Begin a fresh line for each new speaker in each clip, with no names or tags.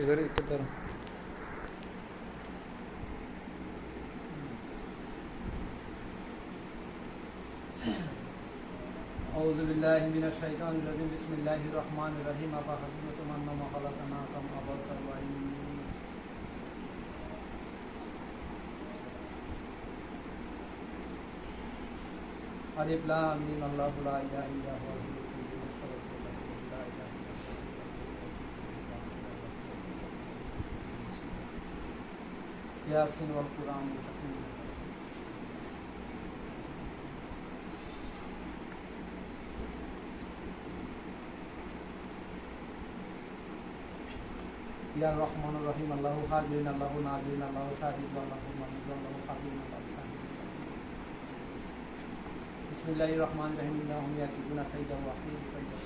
করে দিতে ধরো। أعوذ بالله من الشيطان الرجيم بسم الله الرحمن الرحيم أفحسبتم أنما خلقناكم عبثا ألف لام ميم الله لا إله إلا هو الحي القيوم أستغفر الله لا إله إلا هو ياسين والقرآن الحكيم يا الرحمن الرحيم الله حاضر الله ناظر الله شاهد الله مهيد الله خبير الله شاهد بسم الله الرحمن الرحيم إنهم يكيدون كيدا وأكيد كيدا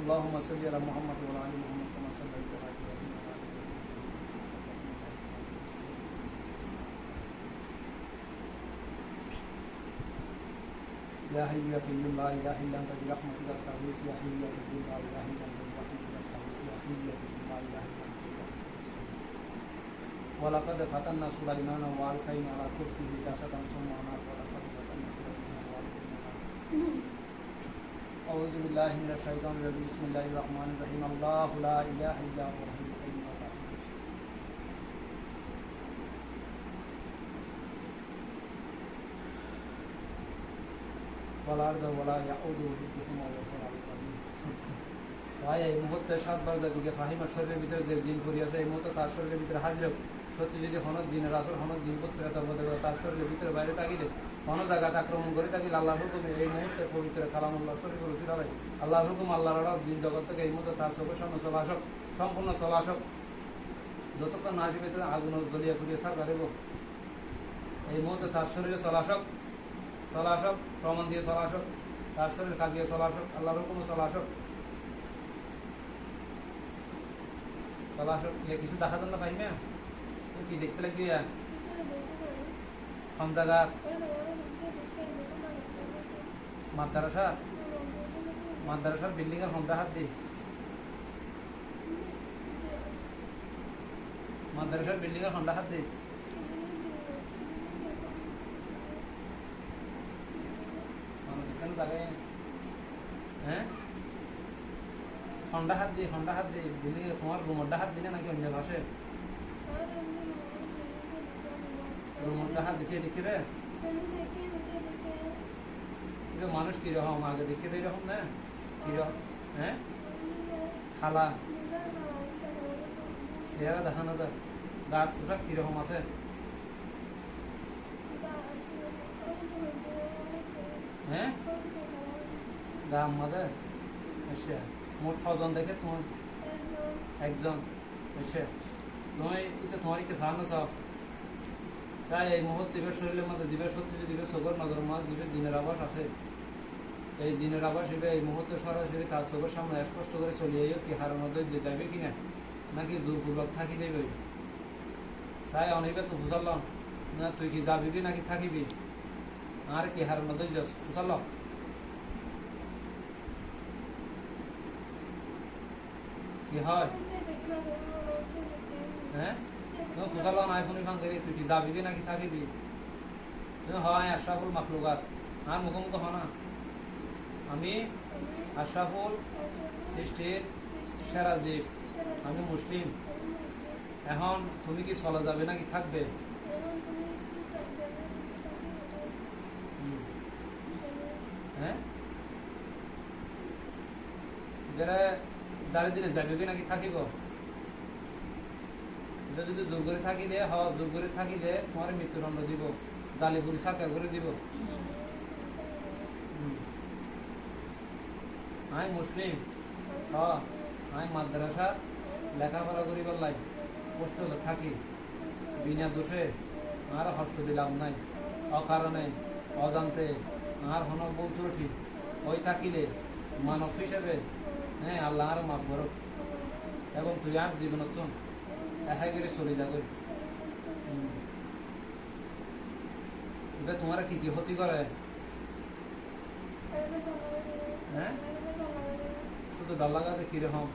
اللهم صل على محمد وعلى آل محمد كما صليت على إبراهيم وعلى آل إبراهيم يا حي يا قيوم لا إله إلا أنت برحمتك أستغيث يا حي يا قيوم لا إله إلا أنت برحمتك أستغيث يا حي يا قيوم لا إله إلا أنت ولقد فتنا سليمان وألقينا على كرسيه جسدا ثم أناب ولقد فتنا سليمان وألقينا أعوذ بالله من الشيطان الرجيم بسم الله الرحمن الرحيم الله لا إله إلا هو الحي القيوم لا تأخذه والأرض ولا يعوده حفظهما وهو العلي العظيم তাই এই মুহূর্তে সাতবার জাতিকে ফাহিমা শরীরের ভিতরে যে জিন করিয়াছে এই মুহূর্তে তার শরীরের ভিতরে হাজির সত্যি যদি হন জিনের আসর হন জিন পত্রিকা তার শরীরের ভিতরে বাইরে থাকিলে কোন জায়গাতে আক্রমণ করে থাকিলে আল্লাহর হুকুমে এই মুহূর্তে পবিত্র কালামুল্লাহ শরীফ রসিল হয় আল্লাহর হুকুম আল্লাহর জিন জগৎ থেকে এই মুহূর্তে তার চোখের সামনে চলে আসক সম্পূর্ণ চলে আসক যতক্ষণ না আসবে আগুন জ্বলিয়ে ফুলিয়ে সার পারিব এই মুহূর্তে তার শরীরে চলে আসক প্রমাণ দিয়ে চলে আসক তার শরীর কাঁপিয়ে চলে আসক আল্লাহর হুকুমে চলে আসক কিছু দেখা দেন না পাইমে তুই কি দেখতে লাগবি কোন জায়গা মাদ্রাসার বিল্ডিং এর হন্ডা হাত দি মাদ্রাসার বিল্ডিং এর হন্ডা হাত দি হ্যাঁ হন্ডা হাত দি বিল্ডিং এর তোমার রুমটা হাত দিলে নাকি অন্য পাশে রুমটা হাত দিচ্ছে দেখতে রে মানুষ কিরকম আগে দেখতে তো এরকম না কিরকম হ্যাঁ খালা চেহারা দেখানো যায় দাঁত পোশাক কিরকম আছে হ্যাঁ গা আমাদের আচ্ছা মোট ছজন দেখে তোমার একজন বুঝছে তুমি এটা তোমার কি সাহায্য চাও চাই এই মুহূর্তে জীবের শরীরের মধ্যে জীবের সত্যি জীবের চোখের নজর মাছ জীবের জিনের আবাস আছে এই জিনের আবাস হিসেবে এই মুহূর্তে সরাসরি তার চোখের সামনে স্পষ্ট করে চলিয়ে কি হারের মধ্যে যে যাবে কিনা নাকি জোরপূর্বক থাকি যাবে চাই অনিবে তো বুঝালাম না তুই কি যাবি কি নাকি থাকিবি আর কি হারের মধ্যে যাস বুঝালাম কি হয় হ্যাঁ তুমি ফুসালো নাই শুনি ফাং করে তুই যাবি কি নাকি থাকিবি তুমি হয় আশরাফুল মাখলুকাত আর মুখোমুখ হ না আমি আশরাফুল সৃষ্টির সেরা জীব আমি মুসলিম এখন তুমি কি চলা যাবে নাকি থাকবে হ্যাঁ জারি দিলে যাবে কি নাকি থাকিব যদি জোর করে থাকিলে জোর করে থাকিলে তোমার মৃত্যুদণ্ড দিব জালিপুরি সরকার করে দিব আমি মুসলিম আমি মাদ্রাসা লেখাপড়া করিবার লাই কষ্ট থাকি বিনা দোষে আর হস্ত দিলাম নাই অকারণে অজান্তে আর হন বউ ঠিক ওই থাকিলে মানব হিসেবে হ্যাঁ আল্লাহ আর মাফ করো এবং তুই আর জীবনত্তম দেখা করে চলে যাবে তোমার কি কি ক্ষতি করে হ্যাঁ শুদ্ধ ডাল লাগাতে কিরকম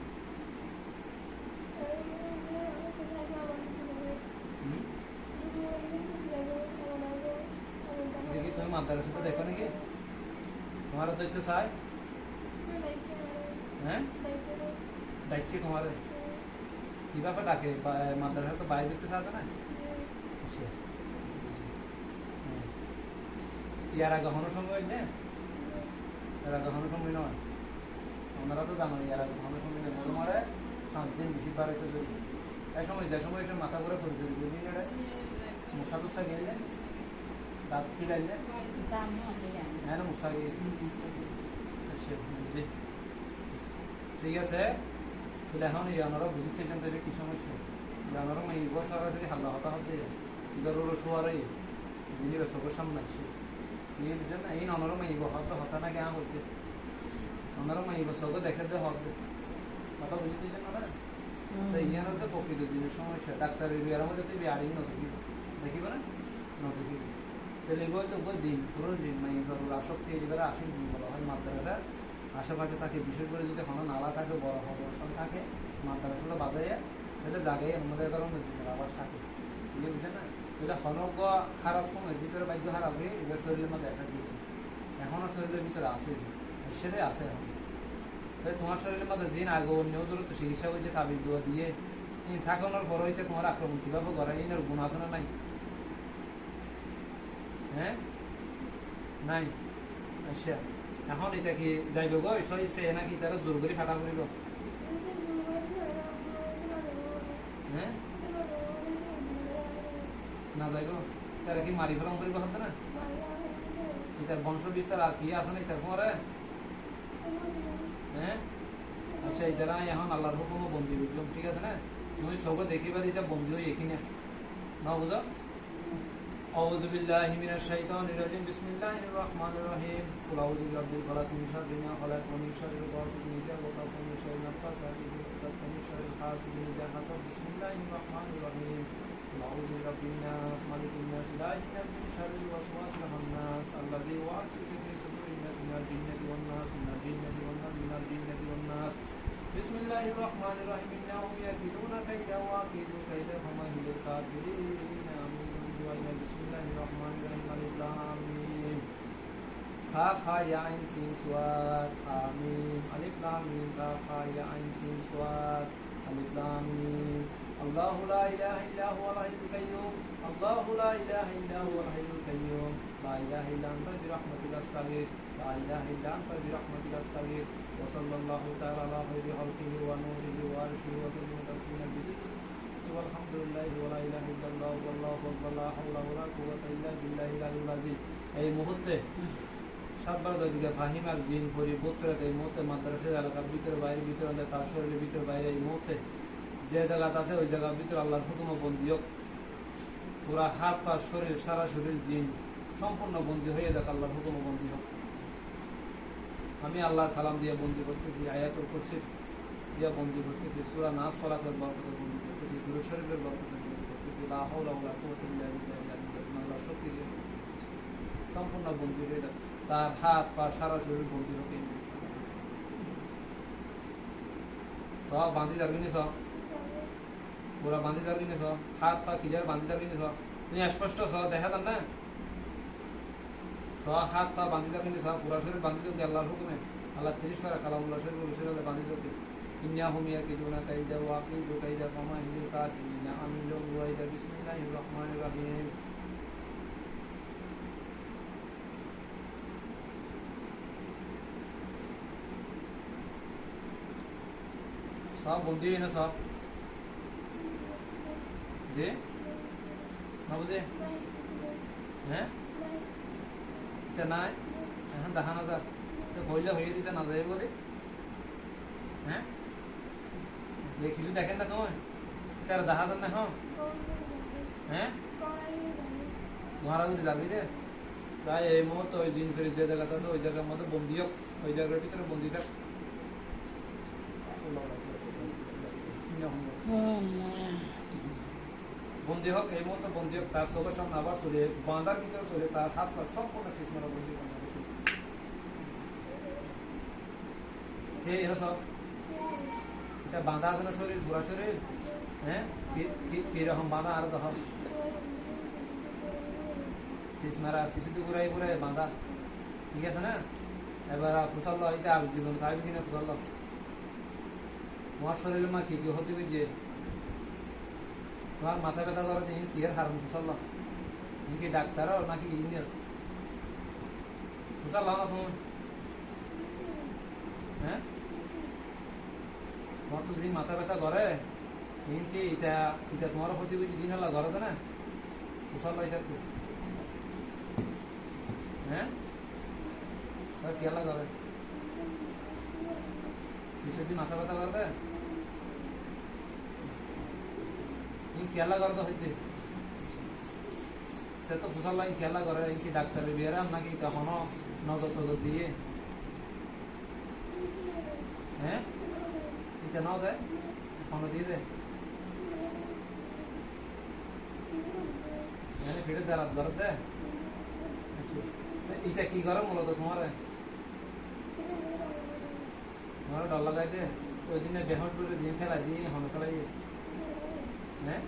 দেখি তুমি মাদ্রাসার সাথে দেখো নাকি তোমার দৈত্য চাই হ্যাঁ ডাকছে তোমার কিভাবে ডাকে মাদ্রাসা তো বাইরে দিতে চাবে না ইয়ার আগে হনো সময় না এর আগে হনো সময় নয় ওনারা তো জানো ইয়ার আগে হনো সময় নেই তোমার 5 দিন বেশি বার হইতে চলি এই সময় যে সময় এসে মাথা করে করে চলি বুঝলি না মশা টুসা গেলে দাঁত খিলাইলে হ্যাঁ না মশা গিয়ে ঠিক আছে তাহলে এখন এই ওনারা বুঝতে কিন্তু এটা কি সমস্যা ওনারা এই বয়স সরাসরি হাল্লা হতা হতে এবার ওরা শোয়ারাই যিনি চোখের সামনে আসছে এই জন্য এই ওনারা এই হতা হতা না কেমন হইতে ওনারা এই চোখে দেখে যে হবে কথা বুঝেছিলেন ওরা তো ইয়ার হতে প্রকৃত জিনিস সমস্যা ডাক্তারের বিয়ার মধ্যে তুই বিয়ারই নদেখিব দেখিব না নদেখিব তাহলে এগুলো তো জিন পুরো জিন মানে জরুর আসক্তি এবারে আসেন জিন বলা হয় মাদ্রাসার আশেপাশে তাকে বিশেষ করে যদি কোনো নালা থাকে বড় অবস্থান থাকে মাদ্রাসাগুলো বাজাইয়া তাহলে জায়গায় এর মধ্যে কারণে জিনের আবার থাকে বুঝে বুঝে না এটা হনজ্ঞ খারাপ সময় ভিতরে বাক্য খারাপ হয়ে এবার শরীরের মধ্যে একটা দিচ্ছে এখনও শরীরের ভিতরে আছে সেটাই আছে এখন তোমার শরীরের মধ্যে জিন আগে অন্য জরুরত চিকিৎসা হয়েছে তাবিজ দোয়া দিয়ে থাকানোর পর হইতে তোমার আক্রমণ কীভাবে করা ইনের গুণ আছে না নাই হ্যাঁ নাই আচ্ছা এখন এটা কি যাইব গো সে নাকি তারা জোর করে ফাটা করিব হ্যাঁ না যাইব তারা কি মারি ফেলাম করিব হতো না তার বংশ বিস্তার আর কি আছে না তার পরে হ্যাঁ আচ্ছা এই তারা এখন আল্লাহর হুকুমও বন্দি বুঝলাম ঠিক আছে না তুমি চোখে দেখিবা এটা বন্দি হয়ে এখানে না বুঝো أعوذ بالله من الشيطان الرجيم بسم الله الرحمن الرحيم قل أعوذ برب الفلق من شر ما خلق ومن شر غاسق إذا وقب ومن شر النفاثات في العقد ومن شر حاسد إذا حسد بسم الله الرحمن الرحيم قل أعوذ برب الناس ملك الناس إله الناس من شر الوسواس الخناس الذي يوسوس في صدور الناس من الجنة والناس من الجنة والناس من الجنة والناس بسم الله الرحمن الرحيم إنهم يكيدون كيدا وأكيد كيدا فمهل الكافرين بسم الله الرحمن الرحيم ألف لام ميم كاف ها يا عين سين صاد آمين ألف لام ميم كاف ها يا عين سين صاد ألف لام ميم الله لا إله إلا هو الحي القيوم الله لا إله إلا هو الحي القيوم لا إله إلا أنت برحمتك أستغيث لا إله إلا أنت برحمتك أستغيث وصلى الله تعالى على خير خلقه ونوره وعرشه وسلم تسليما بذكره والحمد لله ولا إله إلا الله والله أكبر لا حول ولا قوة إلا بالله العلي العظيم এই মুহূর্তে সাতবার দিকে ফাহিম আর জিন ফরি পুত্রক এই মুহূর্তে মাদ্রাসার এলাকার ভিতরে বাইরে ভিতরে তার শরীরের ভিতরে বাইরে এই মুহূর্তে যে জায়গাটা আছে ওই জায়গার ভিতরে আল্লাহর হুকুম বন্দী হোক পুরা হাত পা শরীর সারা শরীর জিন সম্পূর্ণ বন্দী হয়ে যাক আল্লাহর হুকুম বন্দী হোক আমি আল্লাহর কালাম দিয়ে বন্দী করতেছি আয়াতুল কুরসি দিয়া বন্দী করতেছি সূরা নাস ফালাকের বরকতে বন্দী করতেছি দুরূদ শরীফের বরকতে বন্দী করতেছি লা হাওলা ওয়ালা কুওয়াতা ইল্লা বিল্লাহ আল্লাহ সত্যি সম্পূর্ণ বন্দী হয়ে যাক তার হাত পা সারা শরীর বন্দী হোক সব বাঁধি যাবি নি সব পুরা বাঁধি যাবি নি সব হাত পা ক্লিয়ার বাঁধি যাবি নি সব তুমি স্পষ্ট সব দেখা যান না সব হাত পা বাঁধি যাবি নি সব পুরা শরীর বাঁধি যাবি আল্লাহর হুকুমে আল্লাহ 30 বার কালামুল্লাহ শরীফ বাঁধি যাবি إنهم يكيدون كيدا وأكيد كيدا فمهل الكافرين أمهلهم رويدا بسم الله الرحمن الرحيم সব বন্দি না সব যে না বুঝে হ্যাঁ এটা নাই এখন দেখা না যাক তো পয়সা হয়ে দিতে না যায় বলে হ্যাঁ কিছু দেখেন না তোমার তারা দেখা যান না হ্যাঁ তোমারা যদি যাবি রে তাই এই মুহূর্তে ওই দিন ফেরে যে জায়গাতে আছে ওই জায়গার মধ্যে বন্দি হোক ওই জায়গার ভিতরে বন্দি থাক বন্দি হোক এই মুহূর্তে বন্দি হোক তার চোখের সামনে আবার চলে বাঁধার ভিতরে চলে তার হাত পা সম্পূর্ণ ফিট মারা বন্দি সব এটা বাঁধা আছে না শরীর, পুরা শরীর, হ্যাঁ কিরকম বাঁধা আর দেখো পিস মারা পিছু ঘুরাই ঘুরাই বাঁধা, ঠিক আছে না? এবার ফুসাল এটা জীবন খাইবে কিনা ফুসাল তোমার শরীরে মা কি কি হতে বুঝছে তোমার মাথা ব্যথা করে দিন কি আর হারুন ফুসাল কি ডাক্তার নাকি ইঞ্জিনিয়ার ফুসাল না তোমার, হ্যাঁ তোমার তো যদি মাথা ব্যথা করে কি এটা এটা তোমার ক্ষতি বুঝি দিন হলা ঘরে না ফুসাল এটা তো, হ্যাঁ কেলা করে কিসের দিন মাথা ব্যথা করবে কেলা করতে হইতে সে তো ফুসাল লাই খেলা করে কি ডাক্তারের বিয়েরাম নাকি কখনো নজর টজর দিয়ে, হ্যাঁ এটা নাও দেয় এখনো দিয়ে দেয় ফিরে দেয় রাত ঘর দেয়। এটা কি করে মূলত তোমার তোমার ডর লাগাই দে ওই দিনে বেহস করে দিন ফেলাই দিয়ে হন ফেলাই, হ্যাঁ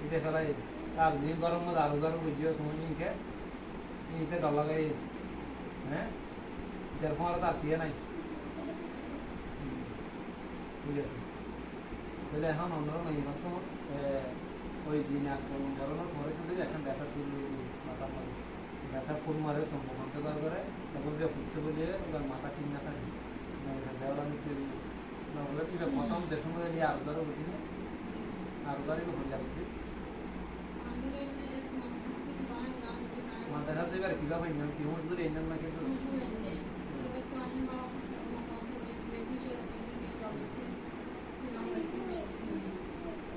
এটা ফেলাই আর দিন গরম মধ্যে আরো গরম বুঝিও তুমি নিকে এটা ডর লাগাই, হ্যাঁ এটার তোমার তো আত্মীয় নাই, ঠিক আছে তাহলে এখন অন্যরকম নাই মাত্র ওই জিন আক্রমণ করানোর পরে কিন্তু এখন ব্যথা শুরু মাথা মারে ব্যথা ফুল মারে সম্ভবন্ত করে তখন যে ফুটতে বলে এবার মাথা ঠিক না থাকে দেওয়ালা নিতে না বলে কি প্রথম যে সময় নিয়ে আরো দ্বারা বুঝিনি আরো দ্বারই হয়ে যাচ্ছে মাঝে হাতে এবার কিভাবে কি হোস ধরে এই নাম না কিন্তু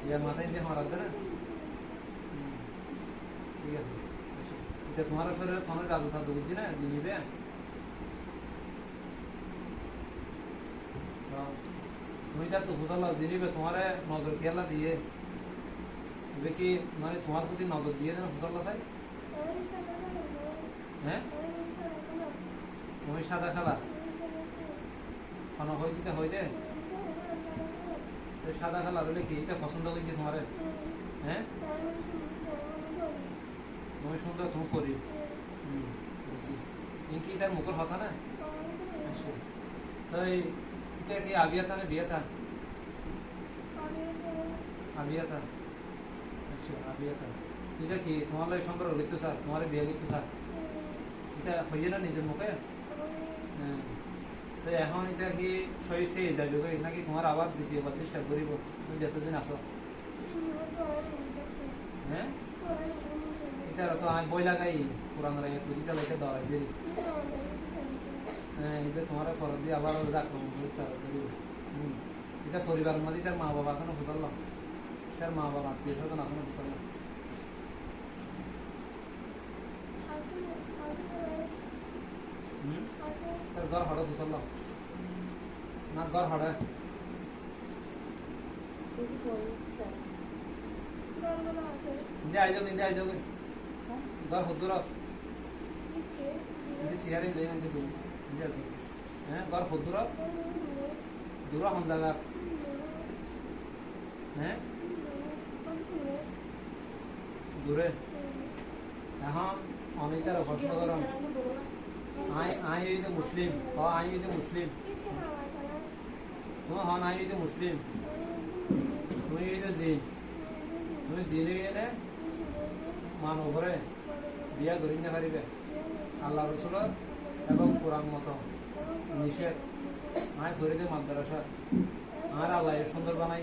ইয়ার মাথায় দিয়ে মারা দেয় না, ঠিক আছে এটা তোমার শরীরে থানার জাদু থাকবে বুঝছি না জিনিবে তুমি তার তো ফুসাল্লা জিনিবে তোমার নজর খেলা দিয়ে দেখি মানে তোমার প্রতি নজর দিয়ে যেন ফুসাল্লা চাই, হ্যাঁ তুমি সাদা খেলা খানা হয়ে দিতে হয়ে দে সাদা খেলা হলে কি এটা পছন্দ করছি তোমার, হ্যাঁ তুমি সুন্দর তুমি করি কি তার মুখের হতা না তো এটা কি আবিয়া থা না বিয়া থা আবিয়া থা, আচ্ছা আবিয়া থা এটা কি তোমার লাগে সম্পর্ক লিখতো স্যার তোমার বিয়ে লিখতো স্যার এটা হইয়ে না নিজের মুখে, হ্যাঁ তো এখন এটা কি সহি সে যাবে নাকি তোমার আবার দ্বিতীয়বার চেষ্টা করিব তুমি যতদিন আসো, হ্যাঁ এটা তো আমি বই লাগাই পুরান লাগে তুজিটা লাগে দরাই দেরি, হ্যাঁ এটা তোমার ফরত দিয়ে আবার আক্রমণ করিব, এটা পরিবারের মধ্যে তার মা বাবা আছে না বুঝলাম তার মা বাবা আত্মীয় স্বজন আছে না বুঝলাম, তার ঘর হঠাৎ বুঝলাম না ঘর হঠাৎ ইন্দে আইজ ঘর হদ্দুর ইন্দে সিয়ারে লে ইন্দে দূর ইন্দে হ্যাঁ ঘর হদ্দুর দূর হন জায়গা, হ্যাঁ দূরে এখন অনেকটার প্রশ্ন করম আই এই যে মুসলিম আই এই যে মুসলিম তুমি হন আই এই যে মুসলিম তুমি এই যে জিন তুমি জিনে গেলে মানব করে বিয়া করি না পারিবে আল্লাহ রসুল এবং কোরআন মতো নিষেধ আয় করে দে মাদ্রাসা আর আল্লাহ সুন্দর বানাই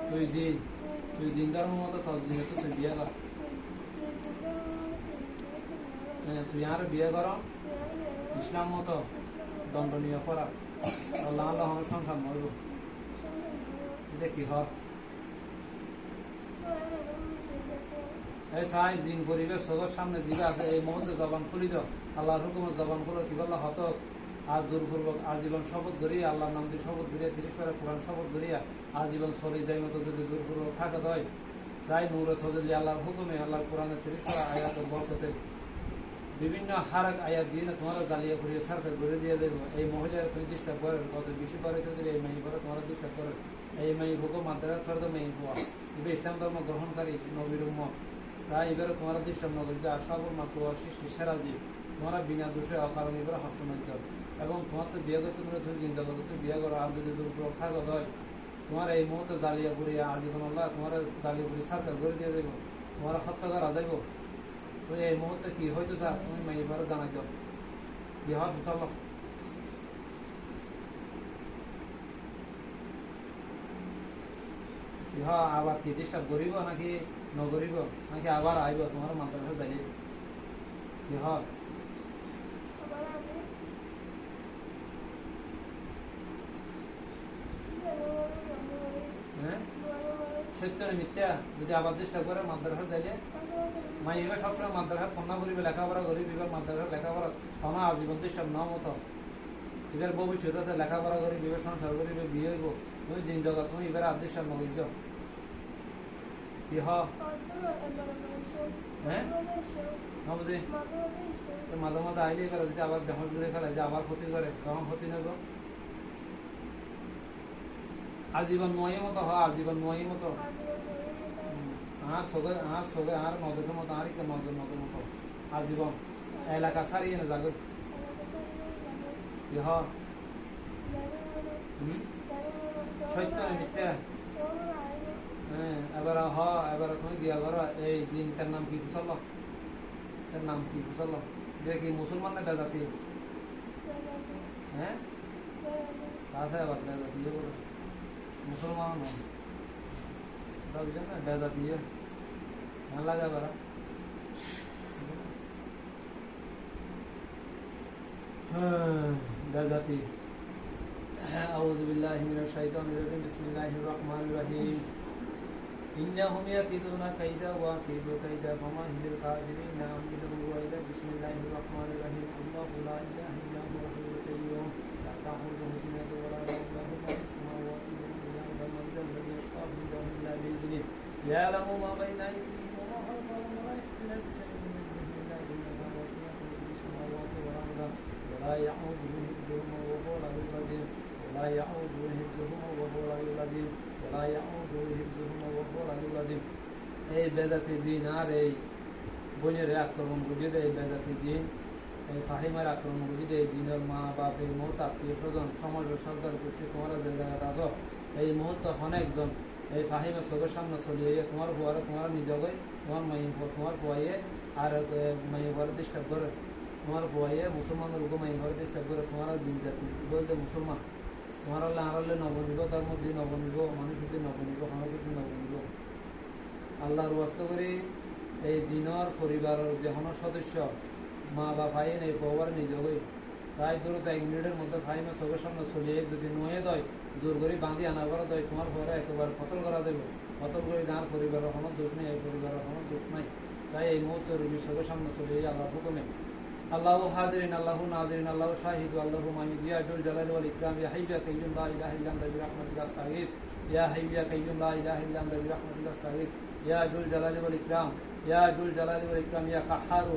তুই দিন ধর্ম মতো তোর জিনে তো তুই বিয়া কর, তুই আর বিয়ে কর ইসলাম মতো দণ্ডনীয় করা আল্লাহ আল্লাহ সংসার মরব এটা কি হয় এই সাই দিন পরিবেশ সবার সামনে দিকে আছে এই মুহূর্তে জবান খুলি দাও আল্লাহর হুকুমের জবান খুলো কি বললো হত আজ জোরপূর্বক আজীবন শপথ ধরিয়া আল্লাহর নাম দিয়ে শপথ ধরিয়া 30 পারা কোরআন শপথ ধরিয়া আজীবন চলে যাই মতো যদি জোরপূর্বক থাকা হয় যাই নূরে থজলি আল্লাহর হুকুমে আল্লাহর কোরআনের 30 পারা আয়াতের বরকতে বিভিন্ন হারাক আয়াত দিয়ে তোমার জ্বালিয়ে ফুরিয়ে সরকার করে দিয়ে দেবো এই মহিলারা তুমি ডিস্টার্ব করেন কত বেশি করে তো এই মাই করে তোমার ডিস্টার্ব করেন এই মাই ভোগো মাদ্রাস ফেরত মেয়ে হওয়া এবার ইসলাম ধর্ম গ্রহণকারী নবীর উম্মত তাই এবারে তোমার ডিস্টার্ব না করি আর সবর মাত্র সৃষ্টি সেরা জীব তোমরা বিনা দোষে অকারণ এবারে সবসময় দাও এবং তোমার তো বিয়ে করতে পারে তুমি চিন্তা করো তুমি বিয়ে করো আর যদি দুর্ঘটনা হয় তোমার এই মুহূর্তে জ্বালিয়ে পুড়িয়ে আজীবন আল্লাহ তোমার জ্বালিয়ে পুড়িয়ে সরকার করে দিয়ে দেবো তোমার হত্যা করা যাইব তো এই মুহূর্তে কি হয়তো স্যার তুমি এবারে জানাই দাও কি হয় সুচাল কি হয় আবার কি ডিস্টার্ব করিব নাকি নকরিব নাকি আবার আইব তোমার মাদ্রাসা যাই কি হয় হ্যাঁ সত্য মিথ্যা যদি আবার ডিস্টার্ব করে মাদ্রাসা যাইলে মাই এবার সবসময় মাদ্রাসা ফোনা করিবে লেখাপড়া করিবে এবার মাদ্রাসা লেখাপড়া ফোনা আজীবন ডিস্টার্ব না মতো এবার ভবিষ্যৎ আছে লেখাপড়া করি বিবের সংসার করিবে বিয়ে হইব তুমি জিন জগৎ তুমি এবার আর ডিস্টার্ব নকরিব কি হ হ্যাঁ না বুঝি মাঝে মাঝে আইলে এবার যদি আবার বেহল করে ফেলে যে আবার ক্ষতি করে তখন ক্ষতি নেব আজীবন নয় মতো হ আজীবন নয় মতো আর সগে আর নদের মতো আর কি নদের নদের মতো আজীবন এলাকা ছাড়িয়ে না যাগো কি হ সত্য মিথ্যা হ্যাঁ এবার হ এবার তুমি গিয়া করো এই জিন তার নাম কি ফুসাল তার নাম কি ফুসাল কি মুসলমান না বেজাতি হ্যাঁ সাথে আবার বেজাতি বলো মুসলমান নয় বুঝলেন না বেজাতি না লাগে বারা বেজাতি أعوذ بالله من الشيطان الرجيم بسم الله الرحمن الرحيم إنهم يكيدون كيدا وأكيد كيدا فما هي الكافرين أمهلهم رويدا بسم الله الرحمن الرحيم الله لا إله إلا هو الحي القيوم لا تأخذه سنة ولا نوم له ما في السماوات والأرض يعلم الذي يشفع عنده إلا بإذنه يعلم ما بين أيديهم وما خلفهم ولا يحيطون بشيء من علمه إلا بما شاء وسع كرسيه السماوات والأرض ولا يعوده حفظهما وهو العلي العظيم لا يعود حفظهما وهو العلي العظيم ولا يعود حفظهما وهو العلي العظيم এই বেদাতি জিন আর এই বনের আক্রমণ বুঝিয়ে দেয় বেদাতি জিন এই ফাহিমার আক্রমণ বুঝিয়ে দেয় জিনের মা বাপ এই মুহূর্তে আত্মীয় স্বজন সমাজ সরকার গোষ্ঠী তোমার যে জায়গাতে আসো এই মুহূর্তে অনেকজন এই ফাহিমের চোখের সামনে চলিয়ে তোমার ফুয়ারে তোমার নিজকে তোমার মাই তোমার ফুয়াইয়ে আর মাই ঘরে ডিস্টার্ব করে তোমার ফুয়াইয়ে মুসলমানের লোক মাই ঘরে ডিস্টার্ব করে তোমার জিন জাতি বলছে মুসলমান তোমার আল্লাহ আড়ালে নবনিব তার মধ্যে নবনিব মানুষ হতে নবনিব হনপতি নবনিব আল্লাহর ওয়াস্ত করি এই জিনর পরিবারের যে হন সদস্য মা বা ভাই এই পবার নিজেই চাই দূরত 1 মিনিটের মধ্যে ভাইমে চোখের সামনে চলিয়ে যদি নয়ে দেয় জোর করে বাঁধি আনা করা দেয় তোমার পরে একেবারে কতল করা দেবে কতল করে যার পরিবারের কোনো দোষ নেই এই পরিবারের কোনো দোষ নাই তাই এই মুহূর্তে রুগী চোখের সামনে চলিয়ে আল্লাহ হুকুমে الله حاضرين الله ناظرين الله شاهد الله مؤيد يا ذو الجلال والإكرام يا حي يا قيوم لا إله إلا أنت برحمتك أستغيث يا حي يا قيوم لا إله إلا أنت برحمتك أستغيث يا ذو الجلال والإكرام يا ذو الجلال والإكرام يا قهار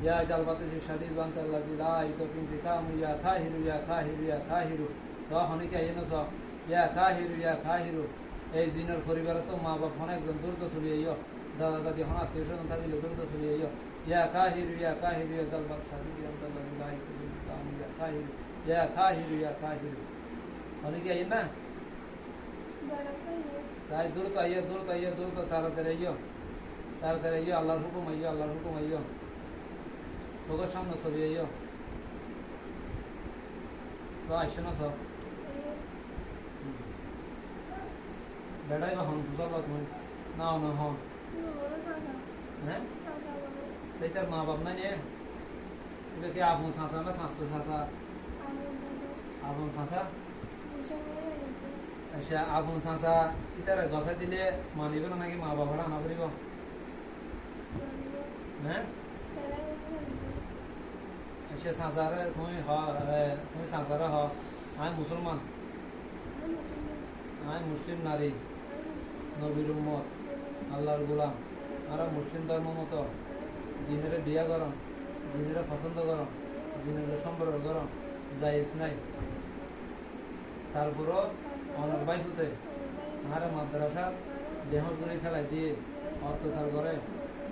يا جل بطش الشديد وأنت الذي لا يطيق انتقام يا قاهر يا قاهر يا قاهر صح هنيك أينا صح يا قاهر يا قاهر এই জিনের পরিবারে তো মা বাপ অনেকজন দূর তো চলে আইও দাদা দাদি হন আত্মীয় স্বজন থাকলে দূর তো চলে আইও يا كاهر يا كاهر يا ذا البطش يا أنت الذي لا يطيق انتقام يا كاهر يا كاهر يا كاهر অনেকে আইন না তাই দূর তো তাড়াতাড়ি আইও আল্লাহর হুকুম আইও চোখের সামনে ছবি আইও তো আইসো না সব বেড়াই বা হন সুসাল তুমি না হন হ্যাঁ তার মা বাপ নাই নিয়ে এটা কি আপন সাঁচা না সাঁচতো সাঁচা আপন সাঁচা আচ্ছা আপন সাঁচা ইতার গথা দিলে মানিব না নাকি মা বাবারা আনা করিব হ্যাঁ আচ্ছা সাঁচারে তুমি সাঁচারে আমি মুসলমান আমি মুসলিম নারী নবীর উম্মত আল্লাহর গোলাম আর মুসলিম ধর্ম মতো জিনের বিয়া করন জিনেরা পছন্দ করো, জিনেরা সম্পর্ক করো, জায়েজ নাই। তারপরও অনার বাইক হতে আর মাদ্রাসার দেহ করে ফেলাই দিয়ে অত্যাচার করে,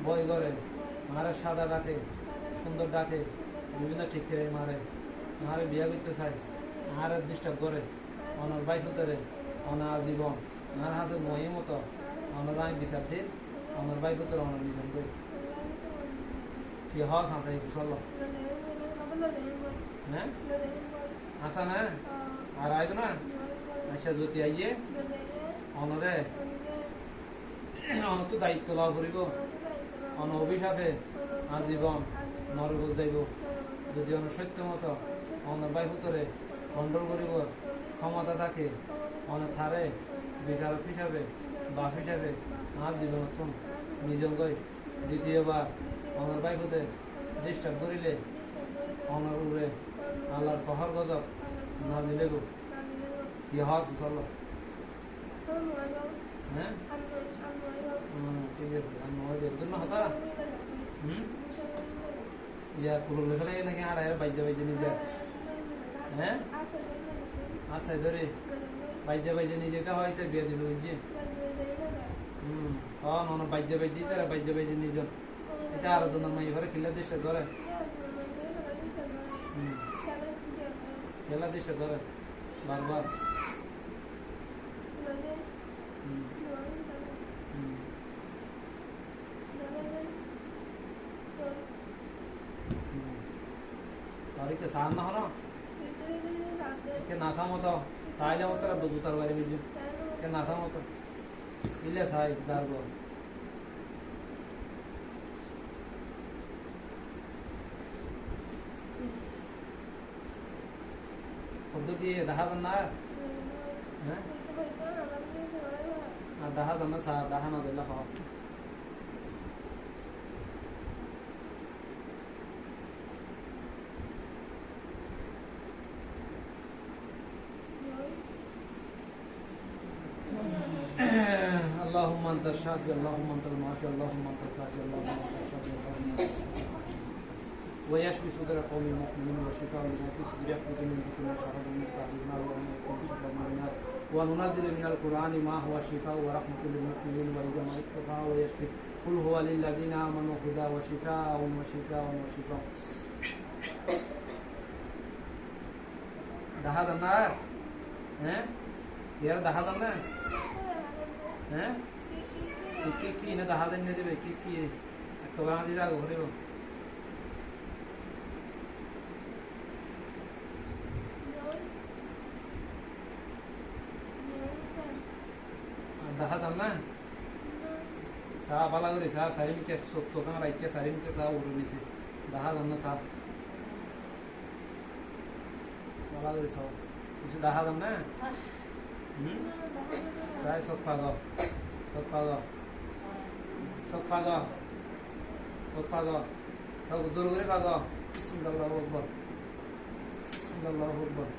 বই করে, মারে সাদা ডাকে, সুন্দর ডাকে, বিভিন্ন ঠিক করে মারে, মারে বিয়া করতে চায়, আর ডিস্টার্ব করে, অনার বাইক হতে রে, অনা আজীবন, আর হাসে মই মতো, অনার আমি বিচার দিন, অনার বাইক হতে অনার নিজন করি। কি হস হাসাই চল হ্যাঁ আসা না আর আইব না আচ্ছা যদি আইয়ে অনরে অন তো দায়িত্ব লাভ করিব, অন অভিশাপে আজীবন নরক যাইব। যদি অন সত্য মতো অনর বাই হুতরে কন্ট্রোল করিব ক্ষমতা থাকে, অন থারে বিচারক হিসাবে বাপ হিসাবে আজীবন নিজঙ্গই দ্বিতীয়বার অনর বাই হুতে ডিস্টার্ব করিলে অনর উড়ে আল্লাহর কহর গজব নাজিলেব। কি হক চল হ্যাঁ ঠিক আছে আর নয় এর জন্য হতা ইয়া কুরুল লেখালে নাকি আর বাইজে বাইজে নিজে হ্যাঁ আচ্ছা ধরে বাইজে বাইজে নিজেকে হয়তো বিয়ে দিবে বুঝছি নন বাইজে বাইজে তারা বাইজে বাইজে নিজন এটা আরো জন মাই ঘরে খেলা দিচ্ছে ধরে খেলা দিচ্ছে ধরে বারবার তারিখে সার না হলো কে নাথা মতো সাইলে মতো বুঝু তার বাড়ি বুঝু কে নাথা মতো ইলে সাই সার গো পদ্ধতি দেখা না হ্যাঁ আর দেখা না সা দেখা না দিলে হয় اللهم انت الشافي اللهم انت المعافي اللهم انت الكافي اللهم انت الشافي اللهم انت الشافي ويشفي صدر قوم المؤمنين وشفاء لما في صدور يقضي من كل شر من تعبنا وننزل من القرآن ما هو شفاء ورحمة للمؤمنين ولجميع التقى ويشفي قل هو للذين آمنوا هدى وشفاء وشفاء وشفاء দেখা দেন না হ্যাঁ ইয়ার দেখা দেন না হ্যাঁ কি কি না দেখা দেন না যাবে কি কি একটা বানা দিয়ে যাবো ঘুরে দেখা দেন না চা পালা করে চা সারিমিকে সত্য টাকা রাইকে সারিমিকে চা উড়ে দিয়েছে দেখা দেন না চা পালা করে চা কিছু দেখা দেন না Sai sốt pha gò sốt pha gò sốt pha gò sốt pha gò sau đó dulu pha gò Bismillahirrahmanirrahim Bismillahirrahmanirrahim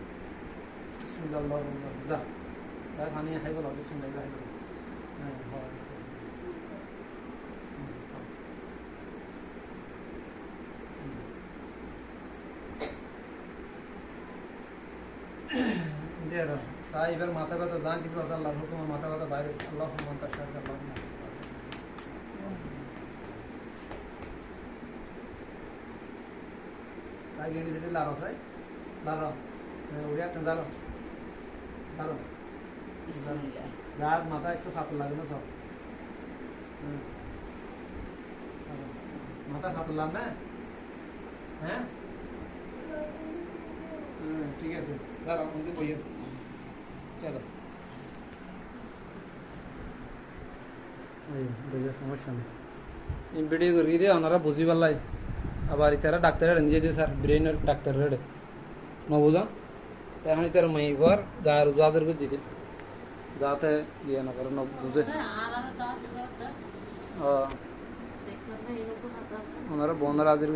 Bismillahirrahmanirrahim za cái thằng này hay vào Bismillahirrahmanirrahim there সাই এবার মাথা ব্যথা যা কিছু আছে আল্লাহর হুকুমে মাথা ব্যথা বাইরে আল্লাহুম্মা আনতা শাফি আল্লাহুম্মা সাই গেড়ি দিতে লারো সাই লারো ওড়িয়া কেন লারো লারো বিসমিল্লাহ রাত মাথা একটু ফাটল লাগে না সব মাথা ফাটল লাগে না হ্যাঁ ঠিক আছে লারো আমাকে বইয়ে চলো সমস্যা নেই ভিডিও করি দিয়ে ওনারা বুঝি পারলাই আবার ইতারা ডাক্তারের নিজে দিয়ে স্যার ব্রেনের ডাক্তারের ন বুঝান তখন ইতার মাইবার গায়ের জাজের করে দিতে যাতে ইয়ে না করে ন বুঝে ওনারা বন্ধ রাজের